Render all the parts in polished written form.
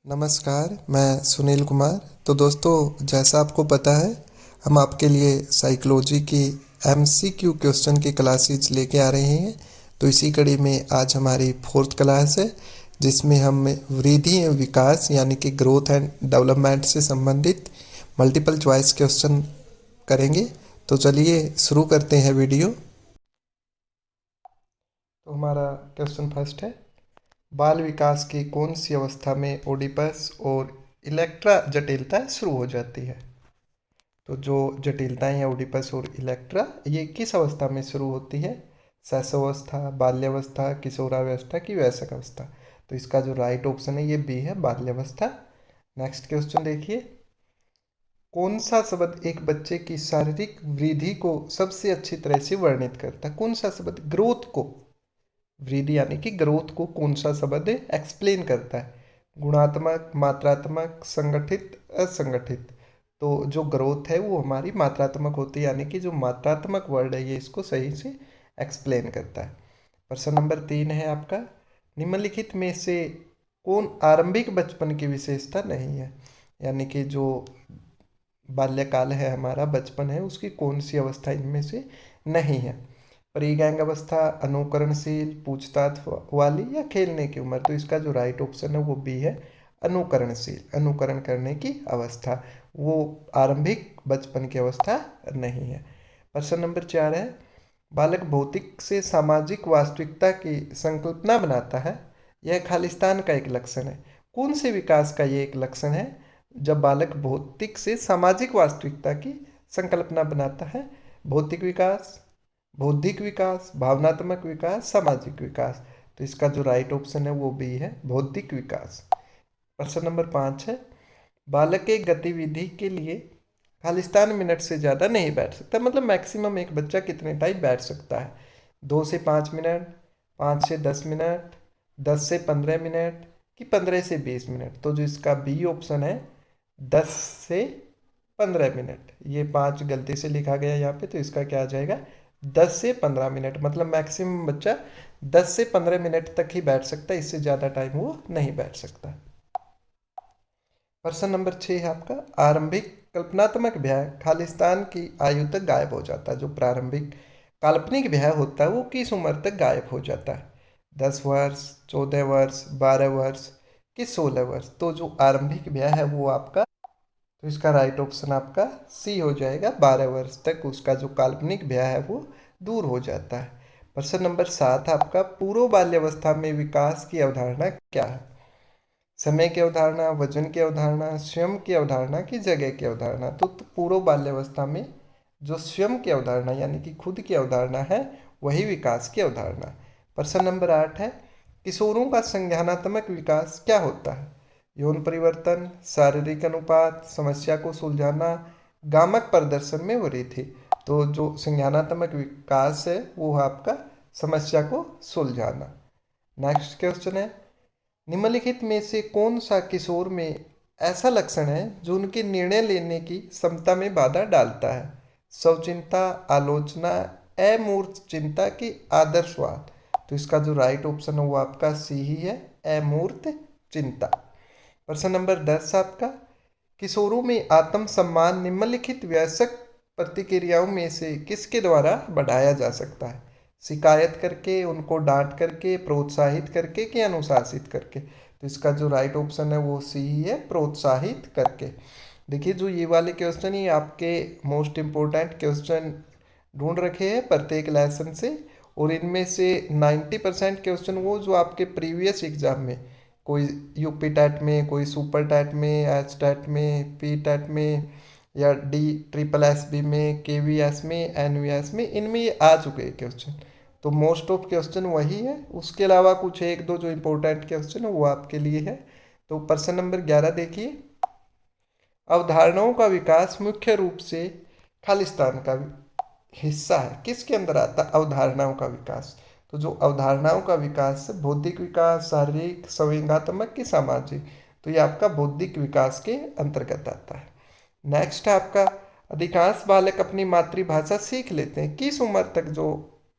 नमस्कार, मैं सुनील कुमार। तो दोस्तों, जैसा आपको पता है, हम आपके लिए साइकोलॉजी की एमसीक्यू क्वेश्चन की क्लासेज लेके आ रहे हैं। तो इसी कड़ी में आज हमारी फोर्थ क्लास है, जिसमें हम वृद्धि एवं विकास यानी कि ग्रोथ एंड डेवलपमेंट से संबंधित मल्टीपल चॉइस क्वेश्चन करेंगे। तो चलिए शुरू करते हैं वीडियो। तो हमारा क्वेश्चन फर्स्ट है, बाल विकास की कौन सी अवस्था में ओडिपस और इलेक्ट्रा जटिलता शुरू हो जाती है। तो जो जटिलताएं हैं ओडिपस और इलेक्ट्रा, ये किस अवस्था में शुरू होती है? शैशवावस्था, बाल्यावस्था, किशोरावस्था की वयस्क अवस्था। तो इसका जो राइट ऑप्शन है ये बी है, बाल्यावस्था। नेक्स्ट क्वेश्चन देखिए, कौन सा शब्द एक बच्चे की शारीरिक वृद्धि को सबसे अच्छी तरह से वर्णित करता है? कौन सा शब्द ग्रोथ को, वृद्धि यानी कि ग्रोथ को कौन सा शब्द एक्सप्लेन करता है? गुणात्मक, मात्रात्मक, संगठित, असंगठित। तो जो ग्रोथ है वो हमारी मात्रात्मक होती है, यानी कि जो मात्रात्मक वर्ड है ये इसको सही से एक्सप्लेन करता है। प्रश्न नंबर 3 है आपका, निम्नलिखित में से कौन आरंभिक बचपन की विशेषता नहीं है? यानी कि जो बाल्यकाल है, हमारा बचपन है, उसकी कौन सी अवस्था इनमें से नहीं है? प्रीगैंग अवस्था, अनुकरणशील, पूछताछ वाली, या खेलने की उम्र। तो इसका जो राइट ऑप्शन है वो बी है, अनुकरणशील, अनुकरण करने की अवस्था। वो आरंभिक बचपन की अवस्था नहीं है। प्रश्न नंबर 4 है, बालक भौतिक से सामाजिक वास्तविकता की संकल्पना बनाता है, यह खालिस्तान का एक लक्षण है। कौन से विकास का ये एक लक्षण है जब बालक भौतिक से सामाजिक वास्तविकता की संकल्पना बनाता है? भौतिक विकास, बौद्धिक विकास, भावनात्मक विकास, सामाजिक विकास। तो इसका जो राइट ऑप्शन है वो बी है, बौद्धिक विकास। प्रश्न नंबर 5 है, बालक एक गतिविधि के लिए खालिस्तान मिनट से ज़्यादा नहीं बैठ सकता। मतलब मैक्सिमम एक बच्चा कितने टाइम बैठ सकता है? 2 से 5 मिनट, 5 से 10 मिनट, 10 से 15 मिनट, कि 15 से 20 मिनट। तो जो इसका बी ऑप्शन है, 10 से 15 मिनट। ये 5 गलती से लिखा गया यहाँ पे, तो इसका क्या आ जाएगा, 10 से 15 मिनट। मतलब मैक्सिमम बच्चा 10 से 15 मिनट तक ही बैठ सकता है, इससे ज़्यादा टाइम वो नहीं बैठ सकता। प्रश्न नंबर 6 है आपका, आरंभिक कल्पनात्मक भय खालिस्तान की आयु तक गायब हो जाता है। जो प्रारंभिक काल्पनिक भय होता है वो किस उम्र तक गायब हो जाता है? 10 वर्ष, 14 वर्ष, 12 वर्ष, कि 16 वर्ष। तो जो आरंभिक भय है वो आपका, तो इसका राइट ऑप्शन आपका सी हो जाएगा, 12 वर्ष तक उसका जो काल्पनिक भय है वो दूर हो जाता है। प्रश्न नंबर 7 आपका, पूर्व बाल्यावस्था में विकास की अवधारणा क्या है? समय की अवधारणा, वजन की अवधारणा, स्वयं की अवधारणा, की जगह की अवधारणा। तो पूर्व बाल्यावस्था में जो स्वयं की अवधारणा यानी कि खुद की अवधारणा है, वही विकास की अवधारणा। प्रश्न नंबर 8 है, किशोरों का संज्ञानात्मक विकास क्या होता है? यौन परिवर्तन, शारीरिक अनुपात, समस्या को सुलझाना, गामक प्रदर्शन में वृद्धि। तो जो संज्ञानात्मक विकास है वो है आपका समस्या को सुलझाना। नेक्स्ट क्वेश्चन है, निम्नलिखित में से कौन सा किशोर में ऐसा लक्षण है जो उनके निर्णय लेने की क्षमता में बाधा डालता है? स्वचिंता, आलोचना, अमूर्त चिंता, की आदर्शवाद। तो इसका जो राइट ऑप्शन है वो आपका सी ही है, अमूर्त चिंता। प्रश्न नंबर 10 आपका, किशोरों में आत्मसम्मान निम्नलिखित वयस्क प्रतिक्रियाओं में से किसके द्वारा बढ़ाया जा सकता है? शिकायत करके, उनको डांट करके, प्रोत्साहित करके, कि अनुशासित करके। तो इसका जो राइट ऑप्शन है वो सी ही है, प्रोत्साहित करके। देखिए, जो ये वाले क्वेश्चन ही आपके मोस्ट इम्पोर्टेंट क्वेश्चन ढूंढ रखे हैं प्रत्येक लेसन से, और इनमें से 90% क्वेश्चन वो जो आपके प्रीवियस एग्जाम में, कोई यूपी टैट में, कोई सुपर टैट में, एच टैट में, पी टैट में, या डी ट्रिपल एस बी में, के वी एस में, एन वी एस में, इनमें ये आ चुके हैं क्वेश्चन। तो मोस्ट ऑफ क्वेश्चन वही है, उसके अलावा कुछ एक दो जो इम्पोर्टेंट क्वेश्चन है वो आपके लिए है। तो प्रश्न नंबर 11 देखिए, अवधारणाओं का विकास मुख्य रूप से खालिस्तान का हिस्सा है, किसके अंदर आता है अवधारणाओं का विकास? तो जो अवधारणाओं का विकास है, बौद्धिक विकास, शारीरिक, संवेगात्मक, की सामाजिक। तो ये आपका बौद्धिक विकास के अंतर्गत आता है। नेक्स्ट है आपका, अधिकांश बालक अपनी मातृभाषा सीख लेते हैं किस उम्र तक? जो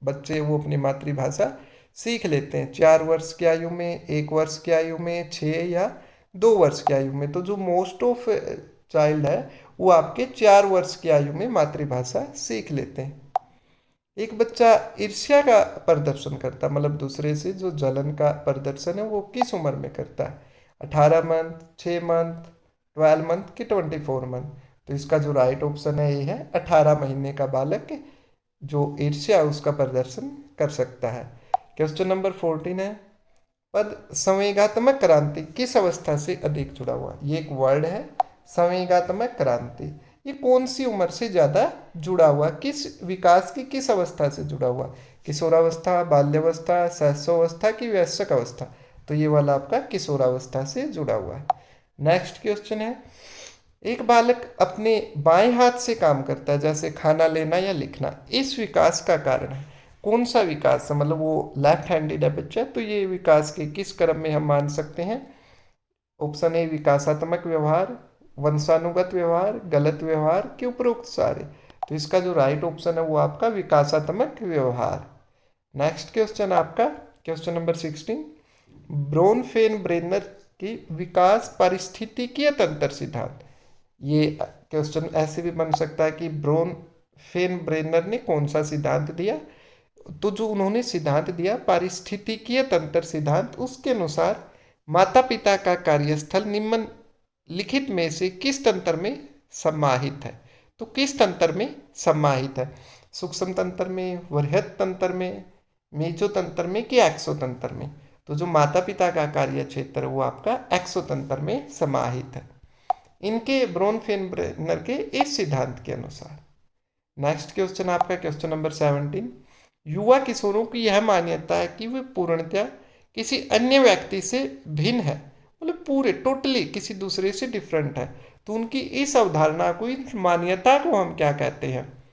बच्चे वो अपनी मातृभाषा सीख लेते हैं, 4 वर्ष की आयु में, 1 वर्ष की आयु में, 6 या 2 वर्ष की आयु में। तो जो मोस्ट ऑफ चाइल्ड है वो आपके 4 वर्ष की आयु में मातृभाषा सीख लेते हैं। एक बच्चा ईर्ष्या का प्रदर्शन करता है, मतलब दूसरे से जो जलन का प्रदर्शन है वो किस उम्र में करता है? 18 मंथ, 6 मंथ, 12 मंथ कि 24 मंथ? तो इसका जो राइट ऑप्शन है ये है 18 महीने का बालक जो ईर्ष्या उसका प्रदर्शन कर सकता है। क्वेश्चन नंबर 14 है, पद संवेगात्मक क्रांति किस अवस्था से अधिक जुड़ा हुआ? ये एक वर्ड है संवेगात्मक क्रांति। ये कौन सी उम्र से ज्यादा जुड़ा हुआ, किस विकास की किस अवस्था से जुड़ा हुआ? किशोरावस्था, बाल्यावस्था, शैशवावस्था की वयस्क अवस्था? तो ये वाला आपका किशोरावस्था से जुड़ा हुआ है। नेक्स्ट क्वेश्चन है, एक बालक अपने बाएं हाथ से काम करता है जैसे खाना लेना या लिखना, इस विकास का कारण है? कौन सा विकास है? मतलब वो लेफ्ट हैंडेड है बच्चा, तो ये विकास के किस क्रम में हम मान सकते हैं? ऑप्शन ए विकासात्मक व्यवहार, वंशानुगत व्यवहार, गलत व्यवहार के उपरोक्त सारे? तो इसका जो राइट ऑप्शन है वो आपका विकासात्मक व्यवहार। नेक्स्ट क्वेश्चन आपका क्वेश्चन नंबर 16, ब्रोनफेन-ब्रेनर की विकास पारिस्थितिकीय तंत्र सिद्धांत। ये क्वेश्चन ऐसे भी बन सकता है कि ब्रोनफेन-ब्रेनर ने कौन सा सिद्धांत दिया? तो जो उन्होंने सिद्धांत दिया पारिस्थितिकीय तंत्र सिद्धांत, उसके अनुसार माता पिता का कार्यस्थल निम्नलिखित में से किस तंत्र में समाहित है? तो किस तंत्र में समाहित है? सूक्ष्म तंत्र में, वृहद तंत्र में, मेजोतंत्र में कि एक्सोतंत्र में? तो जो माता पिता का कार्य क्षेत्र है वो आपका एक्सोतंत्र में समाहित है, इनके ब्रोनफेन-ब्रेनर के इस सिद्धांत के अनुसार। नेक्स्ट क्वेश्चन आपका क्वेश्चन नंबर 17, युवा किशोरों की यह मान्यता है कि वे पूर्णतया किसी अन्य व्यक्ति से भिन्न है, मतलब पूरे टोटली किसी दूसरे से डिफरेंट है, तो उनकी इस अवधारणा को, इस मान्यता को हम क्या कहते हैं?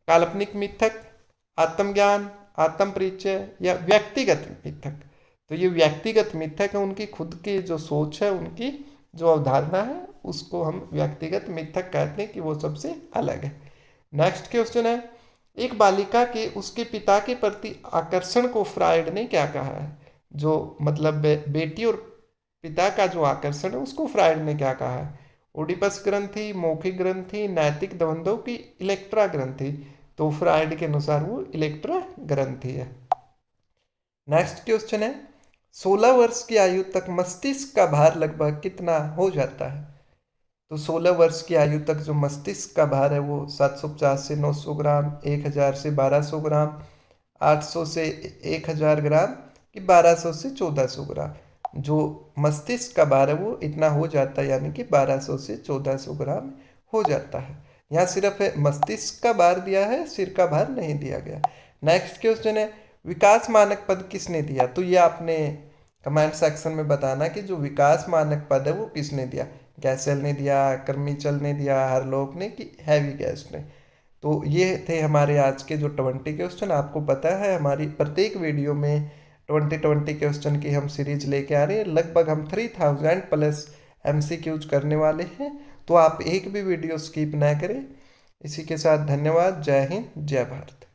काल्पनिक मिथक, आत्मज्ञान, आत्म परिचय या व्यक्तिगत मिथक? तो ये व्यक्तिगत मिथक है, उनकी खुद की जो सोच है, उनकी जो अवधारणा है उसको हम व्यक्तिगत मिथक कहते हैं कि वो सबसे अलग है। नेक्स्ट क्वेश्चन है, एक बालिका के उसके पिता के प्रति आकर्षण को फ्रायड ने क्या कहा है? जो मतलब बेटी और पिता का जो आकर्षण है उसको फ्रायड ने क्या कहा है? ओडिपस ग्रंथि, मौखिक ग्रंथि, नैतिक द्वंद्व की इलेक्ट्रा ग्रंथि? तो फ्रायड के अनुसार वो इलेक्ट्रा ग्रंथि है। नेक्स्ट क्वेश्चन है, 16 वर्ष की आयु तक मस्तिष्क का भार लगभग कितना हो जाता है? तो 16 वर्ष की आयु तक जो मस्तिष्क का भार है वो 750 से 900 ग्राम, 1000 से 1200 ग्राम, 800 से 1000 ग्राम कि 1200 से 1400 ग्राम? जो मस्तिष्क का भार है वो इतना हो जाता है, यानी कि 1200 से 1400 ग्राम हो जाता है। यहाँ सिर्फ मस्तिष्क का भार दिया है, सिर का भार नहीं दिया गया। नेक्स्ट क्वेश्चन है, विकास मानक पद किसने दिया? तो ये आपने कमेंट सेक्शन में बताना कि जो विकास मानक पद है वो किसने दिया। गैसेल ने दिया, कर्मीचल ने दिया, हरलोक ने कि हैवी गेस्ट ने? तो ये थे हमारे आज के जो 20 क्वेश्चन। आपको पता है हमारी प्रत्येक वीडियो में 20 क्वेश्चन की हम सीरीज लेके आ रहे हैं। लगभग हम 3000 प्लस MCQs करने वाले हैं, तो आप एक भी वीडियो स्किप ना करें। इसी के साथ धन्यवाद। जय हिंद, जय भारत।